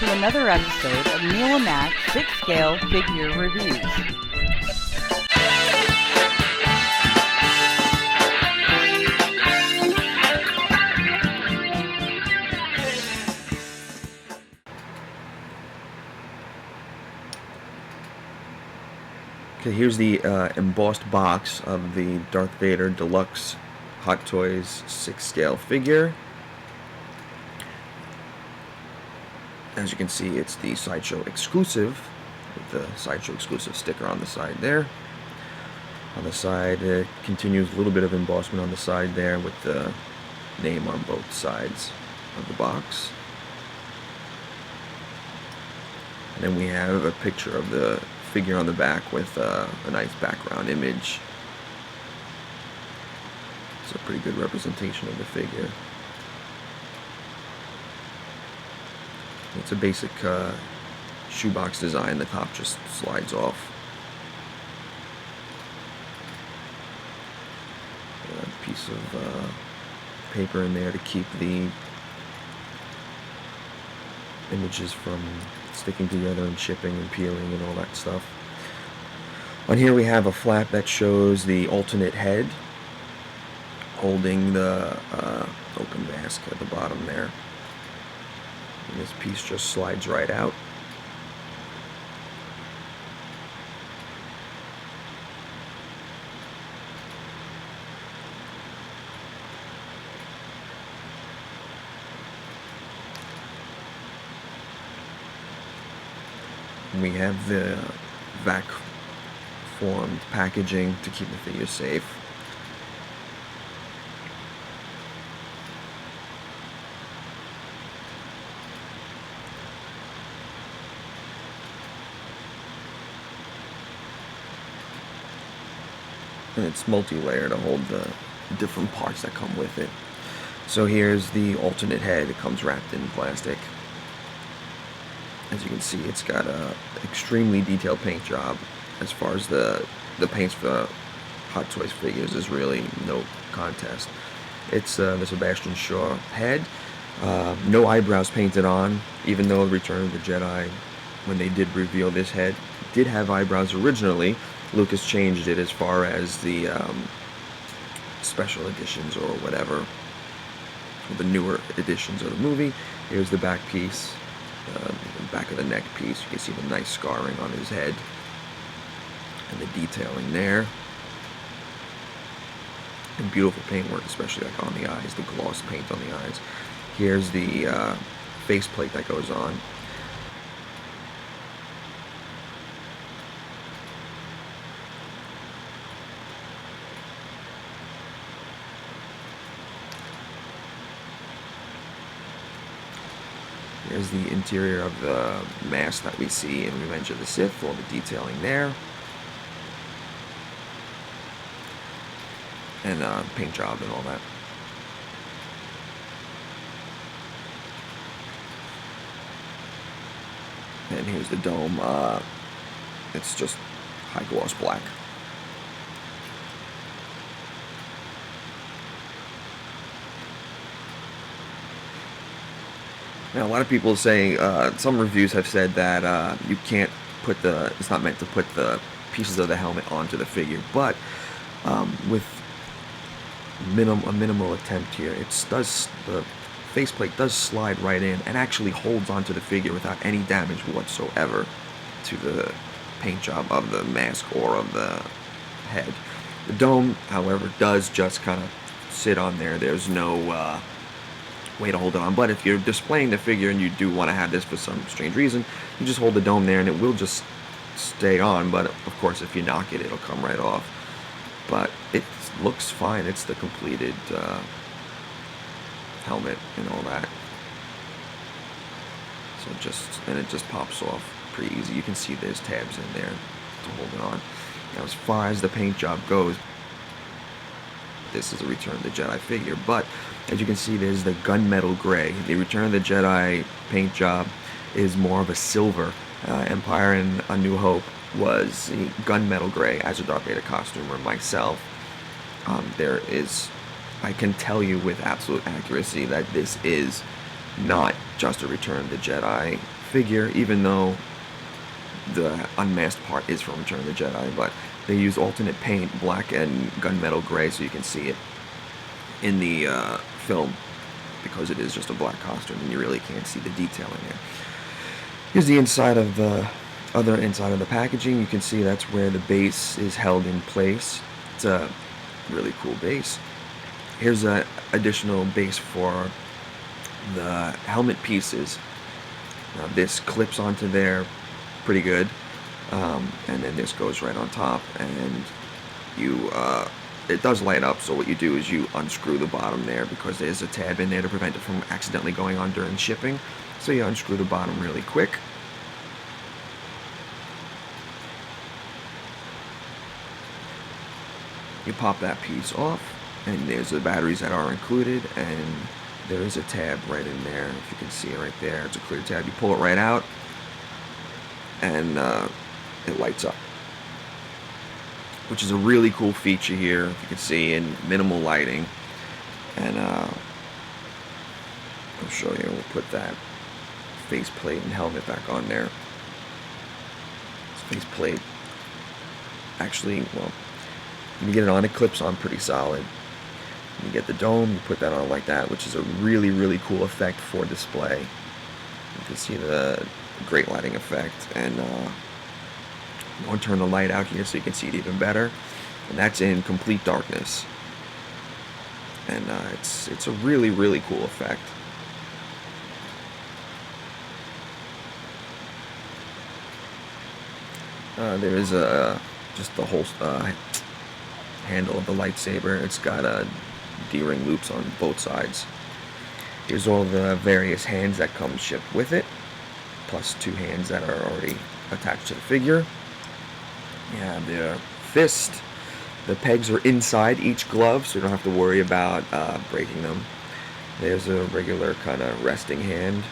to another episode of MeLoMax 6-Scale Figure Reviews. Okay, here's the embossed box of the Darth Vader Deluxe Hot Toys 6-Scale figure. As you can see, it's the Sideshow Exclusive, with the Sideshow Exclusive sticker on the side there. On the side, it continues a little bit of embossment on the side there with the name on both sides of the box. And then we have a picture of the figure on the back with a nice background image. It's a pretty good representation of the figure. It's a basic shoebox design. The top just slides off. A piece of paper in there to keep the images from sticking together and shipping and peeling and all that stuff. On here we have a flap that shows the alternate head holding the open mask at the bottom there. And this piece just slides right out. And we have the vac formed packaging to keep the figure safe. And it's multi-layer to hold the different parts that come with it. So here's the alternate head. It comes wrapped in plastic. As you can see, it's got a extremely detailed paint job. As far as the paints for Hot Toys figures is really no contest. It's the Sebastian Shaw head. No eyebrows painted on, even though Return of the Jedi, when they did reveal this head, did have eyebrows originally. Lucas changed it as far as the special editions or whatever, the newer editions of the movie. Here's the back piece, the back of the neck piece. You can see the nice scarring on his head and the detailing there. And beautiful paintwork, especially like on the eyes, the gloss paint on the eyes. Here's the faceplate that goes on. Here's the interior of the mask that we see in Revenge of the Sith, all the detailing there. And paint job and all that. And here's the dome. It's just high gloss black. Now, a lot of people say, some reviews have said that you can't put it's not meant to put the pieces of the helmet onto the figure, but with a minimal attempt here, the faceplate does slide right in and actually holds onto the figure without any damage whatsoever to the paint job of the mask or of the head. The dome, however, does just kind of sit on there. There's no way to hold it on, but if you're displaying the figure and you do want to have this for some strange reason, you just hold the dome there and it will just stay on. But of course, if you knock it, it'll come right off. But it looks fine. It's the completed helmet and all that. So it just pops off pretty easy. You can see there's tabs in there to hold it on. Now, as far as the paint job goes, this is a Return of the Jedi figure, but as you can see, there's the gunmetal gray. The Return of the Jedi paint job is more of a silver. Empire and A New Hope was gunmetal gray. As a Darth Vader costumer myself, I can tell you with absolute accuracy that this is not just a Return of the Jedi figure, even though the unmasked part is from Return of the Jedi, but they use alternate paint, black and gunmetal gray, so you can see it in the film, because it is just a black costume and you really can't see the detail in there. Here's the inside of the other inside of the packaging. You can see that's where the base is held in place. It's a really cool base. Here's an additional base for the helmet pieces. Now this clips onto there pretty good, and then this goes right on top, and you it does light up. So what you do is you unscrew the bottom there, because there's a tab in there to prevent it from accidentally going on during shipping. So you unscrew the bottom really quick. You pop that piece off, and there's the batteries that are included, and there is a tab right in there. If you can see it right there, it's a clear tab. You pull it right out, and it lights up, which is a really cool feature here. If you can see, in minimal lighting. And I'll show you. We'll put that faceplate and helmet back on there. This faceplate, actually, well, when you get it on, it clips on pretty solid. When you get the dome, you put that on like that, which is a really, really cool effect for display. You can see the great lighting effect, and I'm going to turn the light out here so you can see it even better. And that's in complete darkness, and it's a really, really cool effect. There is just the whole handle of the lightsaber. It's got D-ring loops on both sides. Here's all the various hands that come shipped with it, plus 2 hands that are already attached to the figure. You have the fist. The pegs are inside each glove, so you don't have to worry about breaking them. There's a regular kind of resting hand.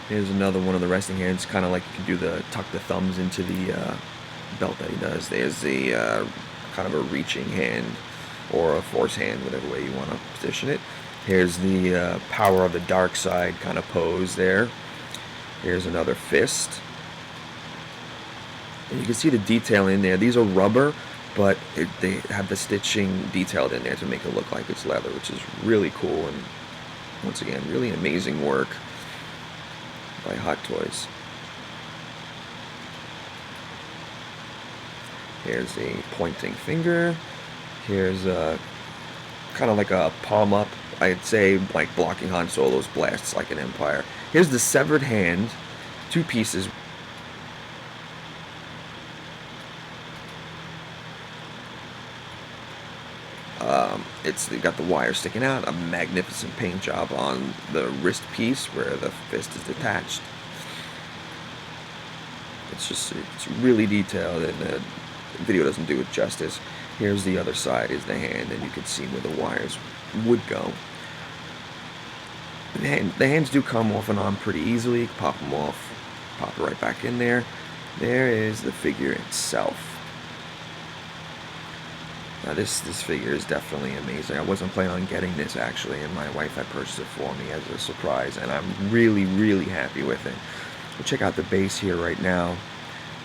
Here's another one of the resting hands, kind of like you can do the tuck the thumbs into the belt that he does. There's the kind of a reaching hand, or a force hand, whatever way you want to position it. Here's the power of the dark side kind of pose there. Here's another fist. And you can see the detail in there. These are rubber, but they have the stitching detailed in there to make it look like it's leather, which is really cool, and once again, really amazing work by Hot Toys. Here's a pointing finger. Here's a kind of like a palm up, I'd say, like blocking Han Solo's blasts like an Empire. Here's the severed hand, 2 pieces. It's got the wire sticking out, a magnificent paint job on the wrist piece where the fist is detached. It's really detailed, and the video doesn't do it justice. Here's the other side, is the hand, and you can see where the wires would go. The hands do come off and on pretty easily. You can pop them off, pop it right back in there. There is the figure itself. Now this figure is definitely amazing. I wasn't planning on getting this actually, and my wife had purchased it for me as a surprise, and I'm really, really happy with it. We'll check out the base here right now.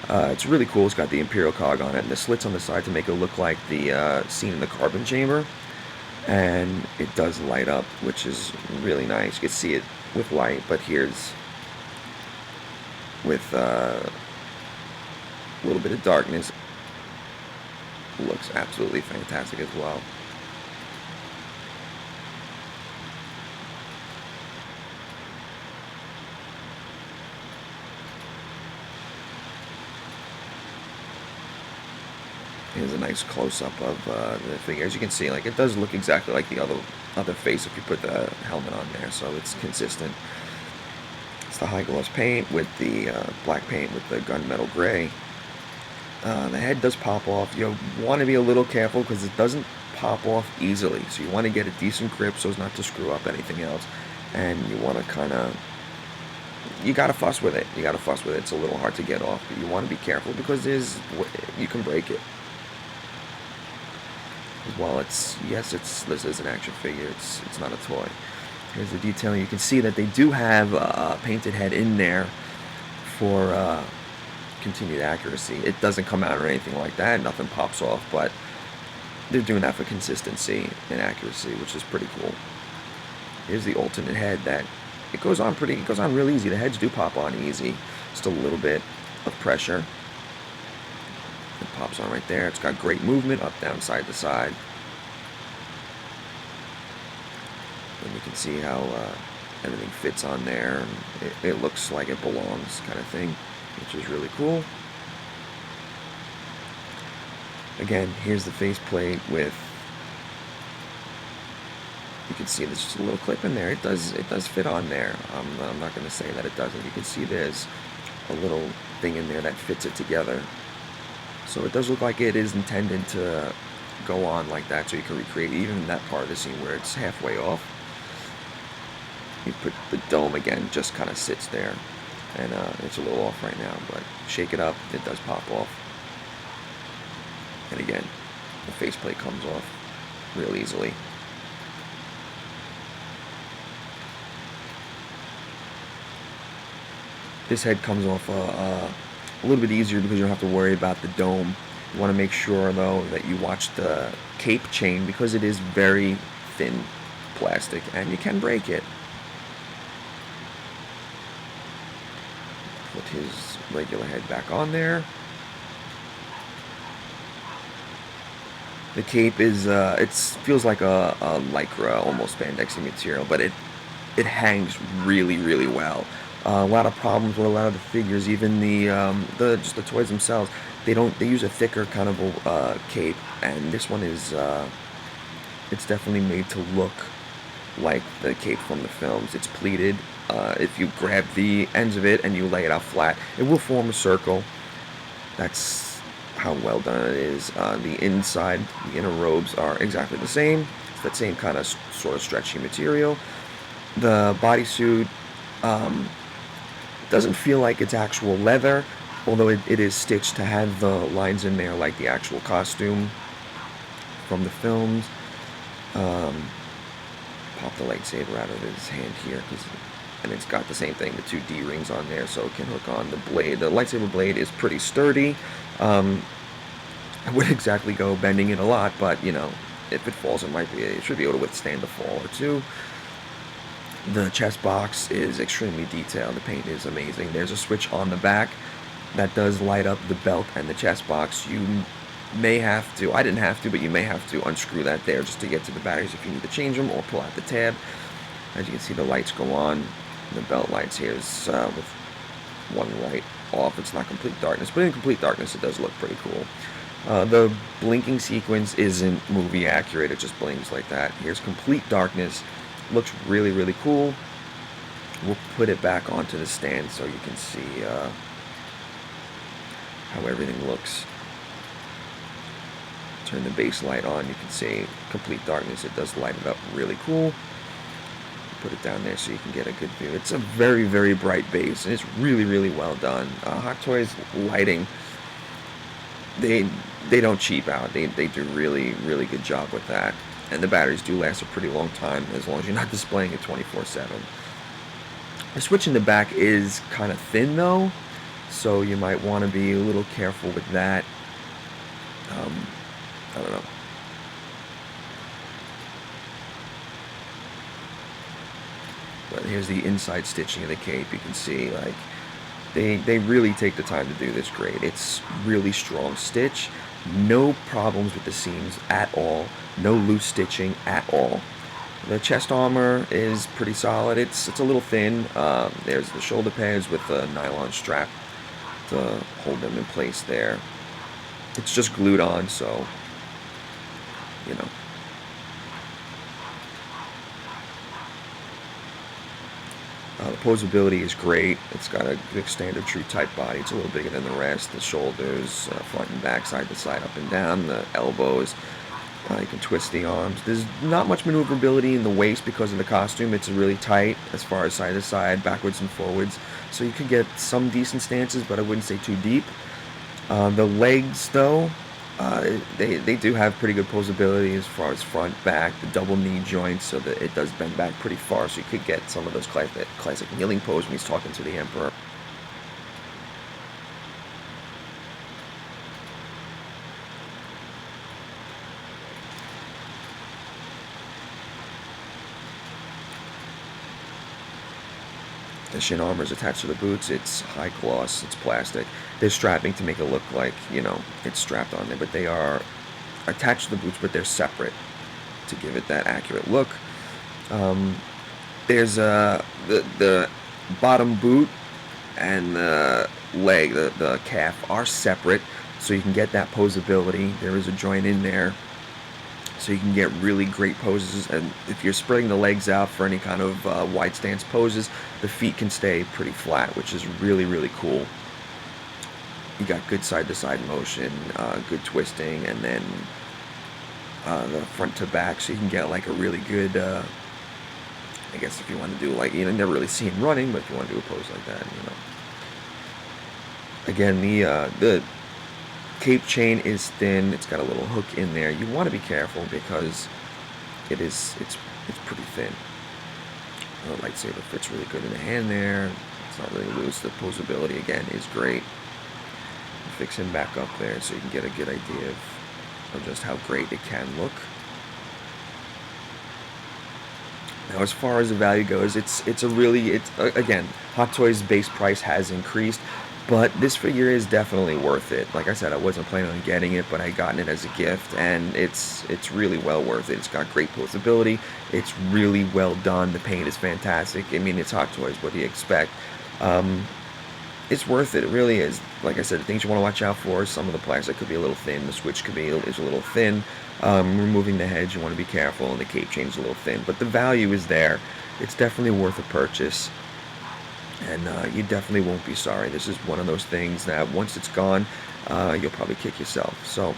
It's really cool. It's got the Imperial cog on it, and the slits on the side to make it look like the scene in the carbon chamber. And it does light up, which is really nice. You can see it with light, but here's with a little bit of darkness. It looks absolutely fantastic as well. Here's a nice close-up of the figure. As you can see, like, it does look exactly like the other face if you put the helmet on there, so it's consistent. It's the high gloss paint with the black paint with the gunmetal gray. The head does pop off. You want to be a little careful because it doesn't pop off easily, so you want to get a decent grip so as not to screw up anything else. And you want to kind of, you got to fuss with it. You got to fuss with it. It's a little hard to get off, but you want to be careful because you can break it. While this is an action figure, it's not a toy. Here's the detailing. You can see that they do have a painted head in there for continued accuracy. It doesn't come out or anything like that. Nothing pops off, but they're doing that for consistency and accuracy, which is pretty cool. Here's the alternate head that it goes on real easy. The heads do pop on easy. Just a little bit of pressure. It pops on right there. It's got great movement up, down, side to side. And you can see how everything fits on there. It looks like it belongs, kind of thing, which is really cool. Again, here's the faceplate with, you can see there's just a little clip in there. It does fit on there. I'm not going to say that it doesn't. You can see there's a little thing in there that fits it together. So it does look like it is intended to go on like that, so you can recreate even that part of the scene where it's halfway off. You put the dome again, just kind of sits there, and it's a little off right now, but shake it up, it does pop off. And again, the faceplate comes off real easily. This head comes off a little bit easier because you don't have to worry about the dome. You want to make sure, though, that you watch the cape chain because it is very thin plastic and you can break it. Put his regular head back on there. The cape is, it feels like a lycra, almost spandexy material, but it hangs really, really well. A lot of problems with a lot of the figures, even just the toys themselves. They use a thicker kind of cape, and this one is, it's definitely made to look like the cape from the films. It's pleated. If you grab the ends of it and you lay it out flat, it will form a circle. That's how well done it is. The inside, the inner robes are exactly the same. It's that same kind of sort of stretchy material. The bodysuit doesn't feel like it's actual leather, although it is stitched to have the lines in there like the actual costume from the films. Pop the lightsaber out of his hand here, and it's got the same thing, the two D rings on there, so it can hook on the blade. The lightsaber blade is pretty sturdy. I wouldn't exactly go bending it a lot, but you know, if it falls, it should be able to withstand a fall or two. The chest box is extremely detailed. The paint is amazing. There's a switch on the back that does light up the belt and the chest box. You may have to, I didn't have to, but you may have to unscrew that there just to get to the batteries if you need to change them, or pull out the tab. As you can see, the lights go on. The belt lights here is with one light off. It's not complete darkness, but in complete darkness it does look pretty cool. The blinking sequence isn't movie accurate. It just blinks like that. Here's complete darkness. Looks really, really cool. We'll put it back onto the stand so you can see how everything looks. Turn the base light on. You can see complete darkness. It does light it up really cool. Put it down there so you can get a good view. It's a very, very bright base, and it's really, really well done. Hot Toys lighting, they don't cheap out. They do really, really good job with that. And the batteries do last a pretty long time, as long as you're not displaying it 24/7. The switch in the back is kind of thin, though, so you might want to be a little careful with that. I don't know. But here's the inside stitching of the cape. You can see, like, they really take the time to do this great. It's really strong stitch. No problems with the seams at all. No loose stitching at all. The chest armor is pretty solid. It's a little thin. There's the shoulder pads with a nylon strap to hold them in place there. It's just glued on, so, you know. The posability is great. It's got a good standard true type body. It's a little bigger than the rest. The shoulders, front and back, side to side, up and down. The elbows, you can twist the arms. There's not much maneuverability in the waist because of the costume. It's really tight as far as side to side, backwards and forwards. So you could get some decent stances, but I wouldn't say too deep. The legs, though, They do have pretty good posability as far as front, back, the double knee joints, so that it does bend back pretty far, so you could get some of those classic kneeling pose when he's talking to the Emperor. The shin armor is attached to the boots. It's high gloss. It's plastic. There's strapping to make it look like, you know, it's strapped on there, but they are attached to the boots, but they're separate to give it that accurate look. There's the bottom boot and the leg, the calf are separate, so you can get that posability. There is a joint in there, so you can get really great poses. And if you're spreading the legs out for any kind of wide stance poses, the feet can stay pretty flat, which is really, really cool. You got good side-to-side motion, good twisting, and then the front to back, so you can get like a really good, I guess if you want to do like, you know, never really see him running, but if you want to do a pose like that, you know. Again, the cape chain is thin. It's got a little hook in there. You want to be careful because it's pretty thin. The lightsaber fits really good in the hand there. It's not really loose. The posability again is great. Fix him back up there so you can get a good idea of just how great it can look. Now, as far as the value goes, it's again, Hot Toys base price has increased, but this figure is definitely worth it. Like I said, I wasn't planning on getting it, but I gotten it as a gift, and it's really well worth it. It's got great posability. It's really well done. The paint is fantastic. I mean, it's Hot Toys. What do you expect? It's worth it. It really is. Like I said, the things you want to watch out for, some of the plastic could be a little thin. The switch is a little thin. Removing the heads, you want to be careful, and the cape chain is a little thin. But the value is there. It's definitely worth a purchase. And you definitely won't be sorry. This is one of those things that once it's gone, you'll probably kick yourself. So,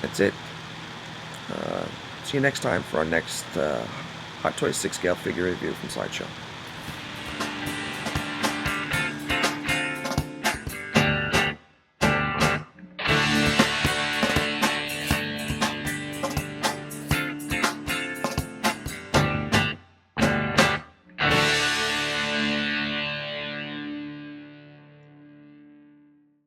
that's it. See you next time for our next Hot Toys 6 scale figure review from Sideshow.